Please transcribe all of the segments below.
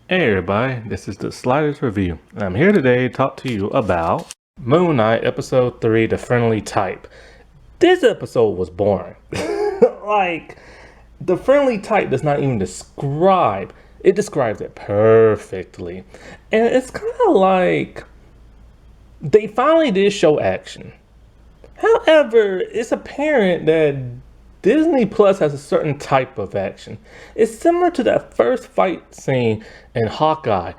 Hey everybody, this is the Sliders Review, and I'm here today to talk to you about Moon Knight Episode 3, The Friendly Type. This episode was boring. Like, the friendly type does not even describe, it describes it perfectly. And it's kind of like, they finally did show action. However, it's apparent that Disney Plus has a certain type of action. It's similar to that first fight scene in Hawkeye.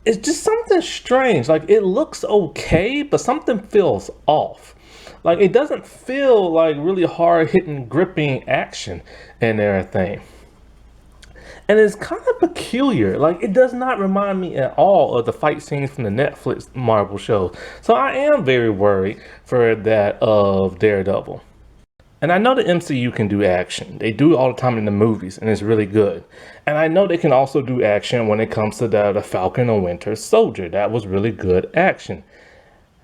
It's just something strange. Like, it looks okay, but something feels off. Like, it doesn't feel like really hard hitting, gripping action and everything. And it's kind of peculiar. Like, it does not remind me at all of the fight scenes from the Netflix Marvel shows. So I am very worried for that of Daredevil. And I know the MCU can do action. They do it all the time in the movies, and it's really good. And I know they can also do action when it comes to the Falcon and Winter Soldier. That was really good action.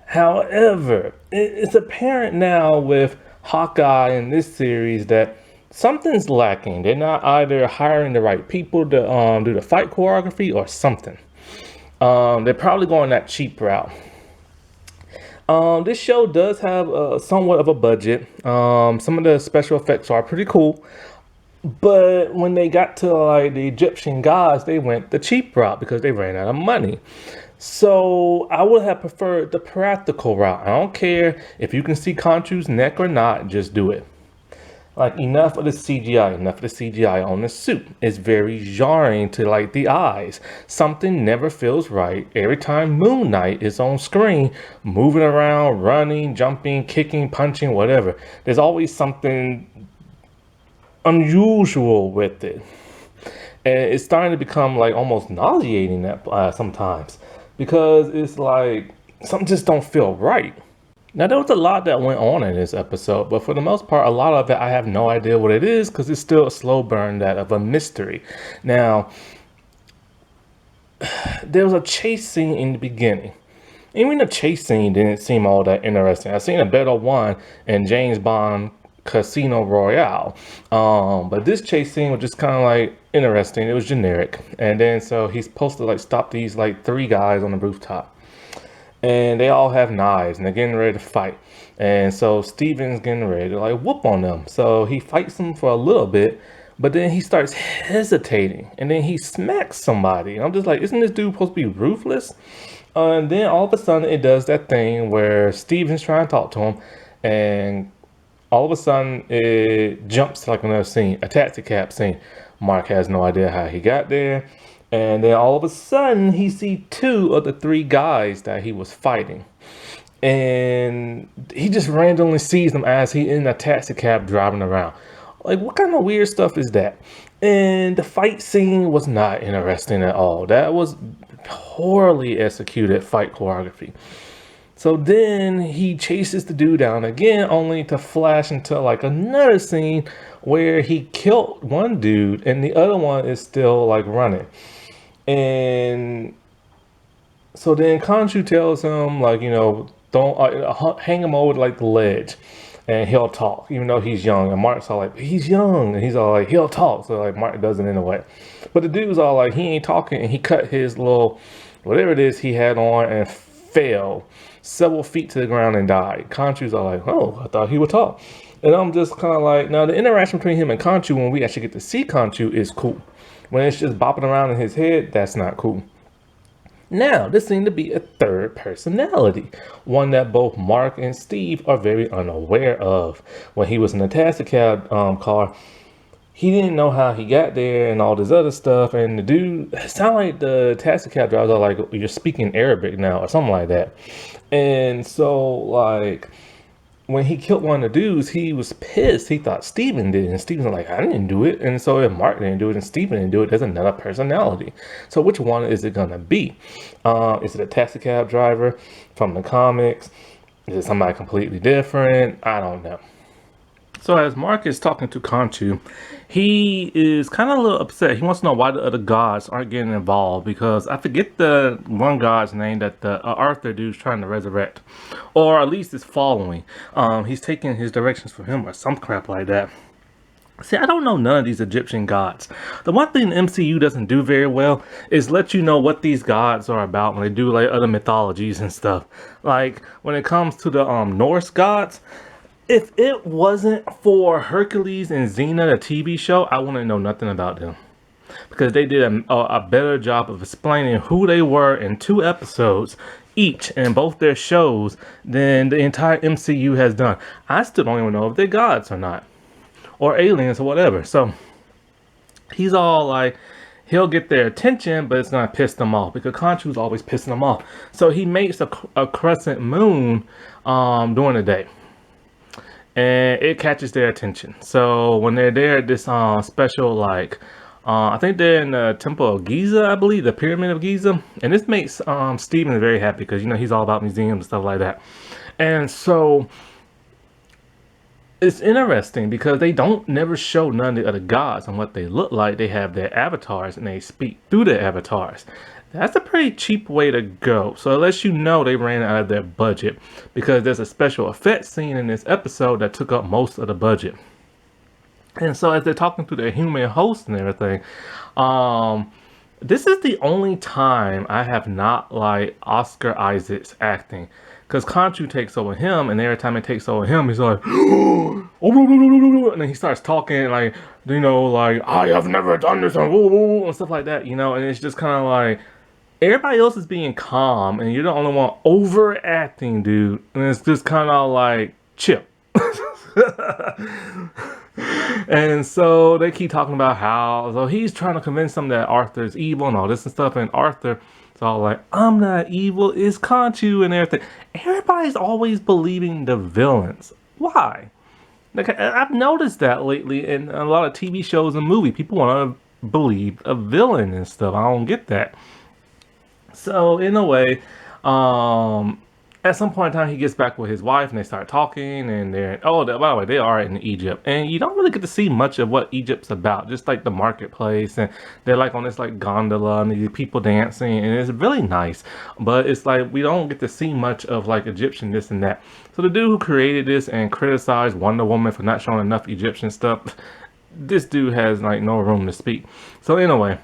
However, it's apparent now with Hawkeye in this series that something's lacking. They're not either hiring the right people to do the fight choreography or something. They're probably going that cheap route. This show does have somewhat of a budget. Some of the special effects are pretty cool. But when they got to like the Egyptian gods, they went the cheap route because they ran out of money. So I would have preferred the practical route. I don't care if you can see Khonshu's neck or not, just do it. Like, enough of the CGI on the suit. It's very jarring to like the eyes. Something never feels right every time Moon Knight is on screen, moving around, running, jumping, kicking, punching, whatever. There's always something unusual with it. And it's starting to become like almost nauseating that sometimes, because it's like something just don't feel right. Now, there was a lot that went on in this episode, but for the most part, a lot of it, I have no idea what it is because it's still a slow burn that of a mystery. Now, there was a chase scene in the beginning. Even the chase scene didn't seem all that interesting. I seen a better one in James Bond Casino Royale. But this chase scene was just kind of like interesting. It was generic. And then so he's supposed to like stop these like three guys on the rooftop. And they all have knives and they're getting ready to fight. And so Steven's getting ready to like whoop on them. So he fights them for a little bit, but then he starts hesitating and then he smacks somebody. And I'm just like, isn't this dude supposed to be ruthless? And then all of a sudden it does that thing where Steven's trying to talk to him, and all of a sudden it jumps to like another scene, a taxi cab scene. Mark has no idea how he got there. And then all of a sudden, he sees two of the three guys that he was fighting. And he just randomly sees them as he in a taxi cab driving around. Like, what kind of weird stuff is that? And the fight scene was not interesting at all. That was poorly executed fight choreography. So then he chases the dude down again, only to flash into like another scene where he killed one dude and the other one is still like running. And so then Khonshu tells him, like, you know, don't hang him over like the ledge and he'll talk, even though he's young. And Mark's all like, he's young. And he's all like, he'll talk. So like Mark does it in a way. But the dude's all like, he ain't talking. And he cut his little, whatever it is he had on, and fell several feet to the ground and died. Khonshu's all like, oh, I thought he would talk. And I'm just kind of like, now the interaction between him and Khonshu, when we actually get to see Khonshu, is cool. When it's just bopping around in his head, that's not cool. Now, this seemed to be a third personality, one that both Mark and Steve are very unaware of. When he was in the taxi cab car, he didn't know how he got there and all this other stuff. And the dude, it sounded like the taxi cab driver was like, you're speaking Arabic now or something like that. And so, like, when he killed one of the dudes, he was pissed. He thought Steven did. And Steven's like, I didn't do it. And so if Mark didn't do it and Steven didn't do it, there's another personality. So which one is it going to be? Is it a taxi cab driver from the comics? Is it somebody completely different? I don't know. So as Mark is talking to Khonshu, he is kind of a little upset. He wants to know why the other gods aren't getting involved, because I forget the one god's name that the Arthur dude's trying to resurrect, or at least is following. He's taking his directions from him or some crap like that. See, I don't know none of these Egyptian gods. The one thing the MCU doesn't do very well is let you know what these gods are about when they do like other mythologies and stuff. Like when it comes to the Norse gods, if it wasn't for Hercules and Xena, the TV show, I wouldn't know nothing about them because they did a better job of explaining who they were in 2 episodes each in both their shows than the entire MCU has done. I still don't even know if they're gods or not, or aliens or whatever. So he's all like, he'll get their attention, but it's gonna piss them off because Khonshu's always pissing them off. So he makes a crescent moon during the day, and it catches their attention. So when they're there at this special like I think they're in the Temple of Giza, I believe, the Pyramid of Giza, and this makes Steven very happy because you know he's all about museums and stuff like that. And so it's interesting because they don't never show none of the other gods and what they look like. They have their avatars and they speak through their avatars. That's a pretty cheap way to go. So it lets you know they ran out of their budget because there's a special effects scene in this episode that took up most of the budget. And so as they're talking to their human host and everything, this is the only time I have not liked Oscar Isaac's acting. Because Khonshu takes over him, and every time it takes over him, he's like, and then he starts talking like, you know, like, I have never done this, and stuff like that, you know, and it's just kind of like, everybody else is being calm, and you're the only one overacting, dude, and it's just kind of like, chill. And so they keep talking about how, so he's trying to convince them that Arthur's evil and all this and stuff, and Arthur is all like, I'm not evil, it's Khonshu and everything. Everybody's always believing the villains. Why? Like, I've noticed that lately in a lot of TV shows and movies. People want to believe a villain and stuff. I don't get that. So in a way, at some point in time, he gets back with his wife and they start talking, and they're, by the way, they are in Egypt, and you don't really get to see much of what Egypt's about, just like the marketplace, and they're like on this like gondola and these people dancing, and it's really nice, but it's like we don't get to see much of like Egyptian this and that. So the dude who created this and criticized Wonder Woman for not showing enough Egyptian stuff, this dude has like no room to speak. So anyway,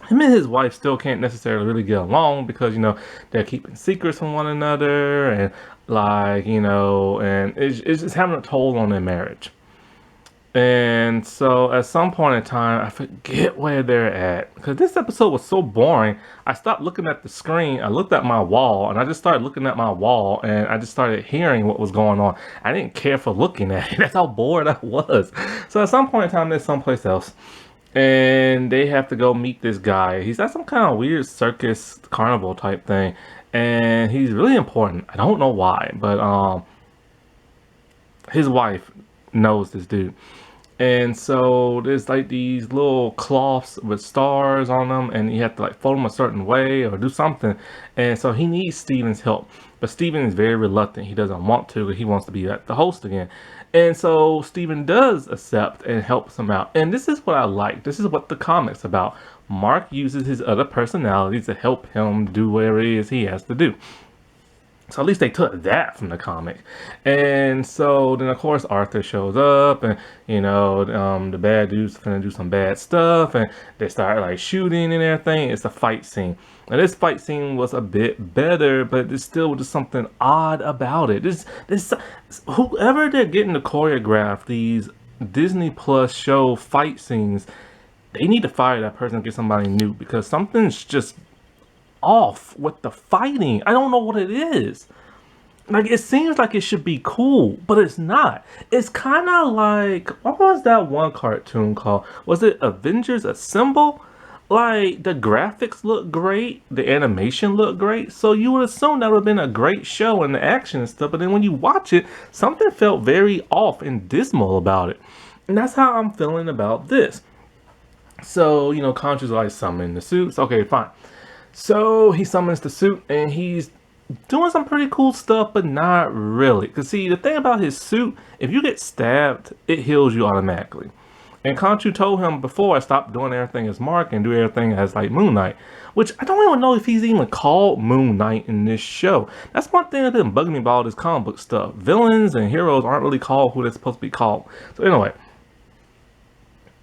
him and his wife still can't necessarily really get along because, you know, they're keeping secrets from one another, and like, you know, and it's just having a toll on their marriage. And so at some point in time, I forget where they're at because this episode was so boring. I stopped looking at the screen. I looked at my wall, and I just started looking at my wall, and I just started hearing what was going on. I didn't care for looking at it. That's how bored I was. So at some point in time, they're someplace else, and they have to go meet this guy. He's at some kind of weird circus carnival type thing, and he's really important. I don't know why, but his wife knows this dude. And so there's like these little cloths with stars on them, and you have to like fold them a certain way or do something. And so he needs Steven's help, but Steven is very reluctant. He doesn't want to, he wants to be the host again. And so Steven does accept and helps him out. And this is what I like. This is what the comic's about. Mark uses his other personalities to help him do whatever it is he has to do. So at least they took that from the comic. And so then of course Arthur shows up, and you know, the bad dude's gonna do some bad stuff, and they start like shooting and everything. It's a fight scene. Now this fight scene was a bit better, but there's still just something odd about it. This whoever they're getting to choreograph these Disney Plus show fight scenes, they need to fire that person and get somebody new, because something's just off with the fighting. I don't know what it is. Like, it seems like it should be cool, but it's not. It's kind of like, what was that one cartoon called? Was it Avengers Assemble? Like, the graphics look great, the animation looked great, so you would assume that would have been a great show and the action and stuff, but then when you watch it, something felt very off and dismal about it. And that's how I'm feeling about this. So, you know, Khonshu's like summoning the suits. Okay, fine. So he summons the suit, and he's doing some pretty cool stuff, but not really. Because see, the thing about his suit, if you get stabbed, it heals you automatically. And Khonshu told him before, stop doing everything as Mark and do everything as like Moon Knight. Which I don't even know if he's even called Moon Knight in this show. That's one thing that didn't bug me about all this comic book stuff. Villains and heroes aren't really called who they're supposed to be called. So anyway,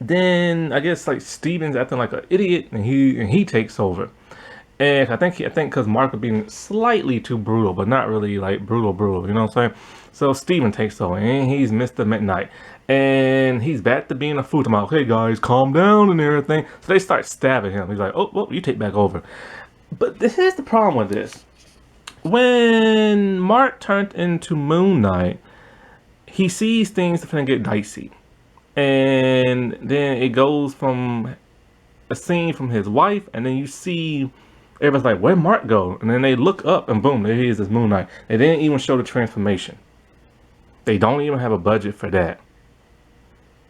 Then I guess like Steven's acting like an idiot, and he takes over. And I think because Mark was being slightly too brutal, but not really like brutal. You know what I'm saying? So Steven takes over, and he's Mr. Midnight, and he's back to being a fool. I'm like, okay, guys, calm down and everything. So they start stabbing him. He's like, oh, well, you take back over. But here's the problem with this: when Mark turned into Moon Knight, he sees things that finna get dicey, and then it goes from a scene from his wife, and then you see everybody's like, where'd Mark go? And then they look up, and boom, there he is as Moon Knight. They didn't even show the transformation. They don't even have a budget for that.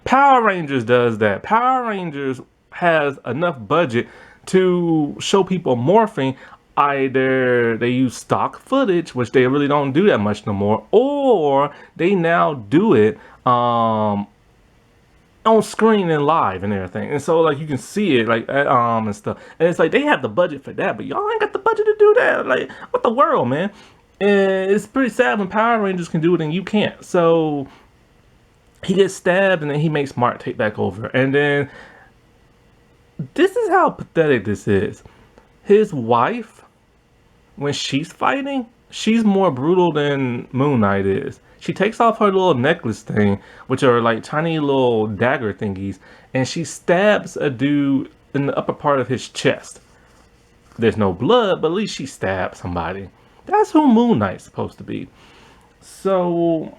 Power Rangers does that. Power Rangers has enough budget to show people morphing. Either they use stock footage, which they really don't do that much no more, or they now do it on screen and live and everything, and so like you can see it like and stuff, and it's like they have the budget for that, but y'all ain't got the budget to do that. Like, what the world, man? And it's pretty sad when Power Rangers can do it and you can't. So he gets stabbed, and then he makes Mark take back over, and then this is how pathetic this is. His wife, when she's fighting, she's more brutal than Moon Knight is. She takes off her little necklace thing, which are like tiny little dagger thingies, and she stabs a dude in the upper part of his chest. There's no blood, but at least she stabbed somebody. That's who Moon Knight's supposed to be. So,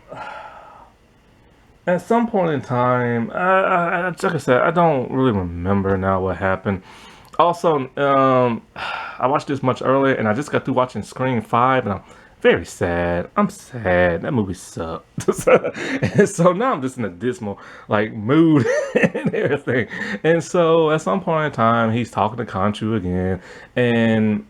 at some point in time, like I said, I don't really remember now what happened. Also, I watched this much earlier, and I just got through watching Scream 5, and I'm very sad. I'm sad. That movie sucked. And so now I'm just in a dismal like mood and everything. And so at some point in time, he's talking to Conchu again, and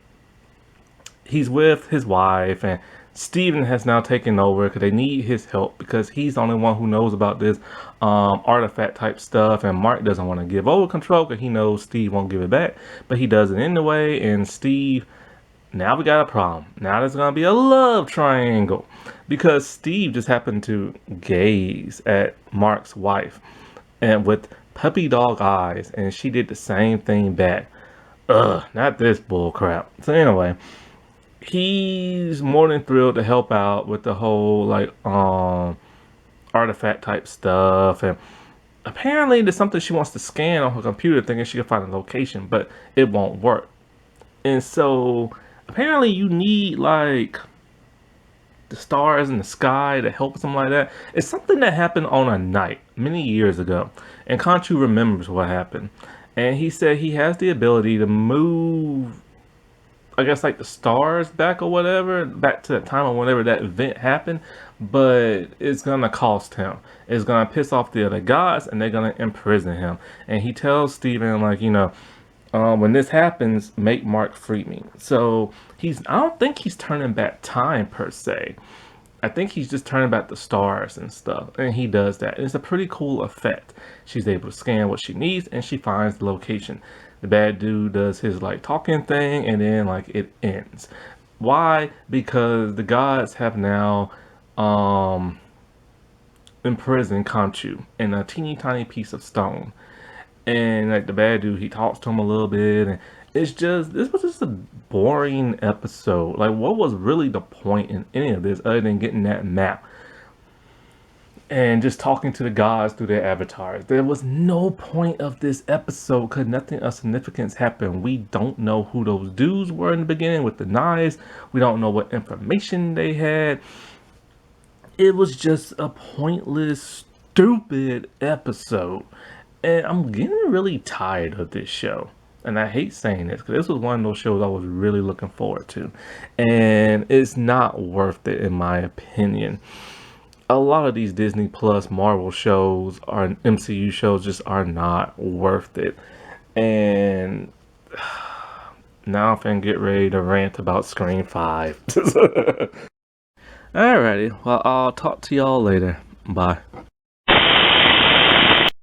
he's with his wife, and Steven has now taken over because they need his help because he's the only one who knows about this artifact type stuff, and Mark doesn't want to give over control because he knows Steve won't give it back, but he does it anyway. And Steve, now we got a problem. Now there's gonna be a love triangle because Steve just happened to gaze at Mark's wife and with puppy dog eyes, and she did the same thing back. Ugh, not this bull crap. So anyway, he's more than thrilled to help out with the whole like artifact type stuff, and apparently there's something she wants to scan on her computer thinking she can find a location, but it won't work. And so apparently you need like the stars in the sky to help something like that. It's something that happened on a night many years ago, and Conchu remembers what happened, and he said he has the ability to move, I guess, like the stars back or whatever, back to the time of whenever that event happened, but it's gonna cost him. It's gonna piss off the other gods, and they're gonna imprison him. And he tells Steven, like, when this happens, make Mark free me. So I don't think he's turning back time per se. I think he's just turning back the stars and stuff, and he does that. And it's a pretty cool effect. She's able to scan what she needs, and she finds the location. The bad dude does his like talking thing, and then like it ends. Why? Because the gods have now imprisoned Conchu in a teeny tiny piece of stone. And like the bad dude, he talks to him a little bit, and this was just a boring episode. Like, what was really the point in any of this other than getting that map and just talking to the gods through their avatars? There was no point of this episode because nothing of significance happened. We don't know who those dudes were in the beginning with the knives. We don't know what information they had. It was just a pointless, stupid episode. And I'm getting really tired of this show. And I hate saying this because this was one of those shows I was really looking forward to. And it's not worth it in my opinion. A lot of these Disney Plus Marvel shows or MCU shows just are not worth it. And now I'm finna get ready to rant about Scream 5. Alrighty, well, I'll talk to y'all later. Bye.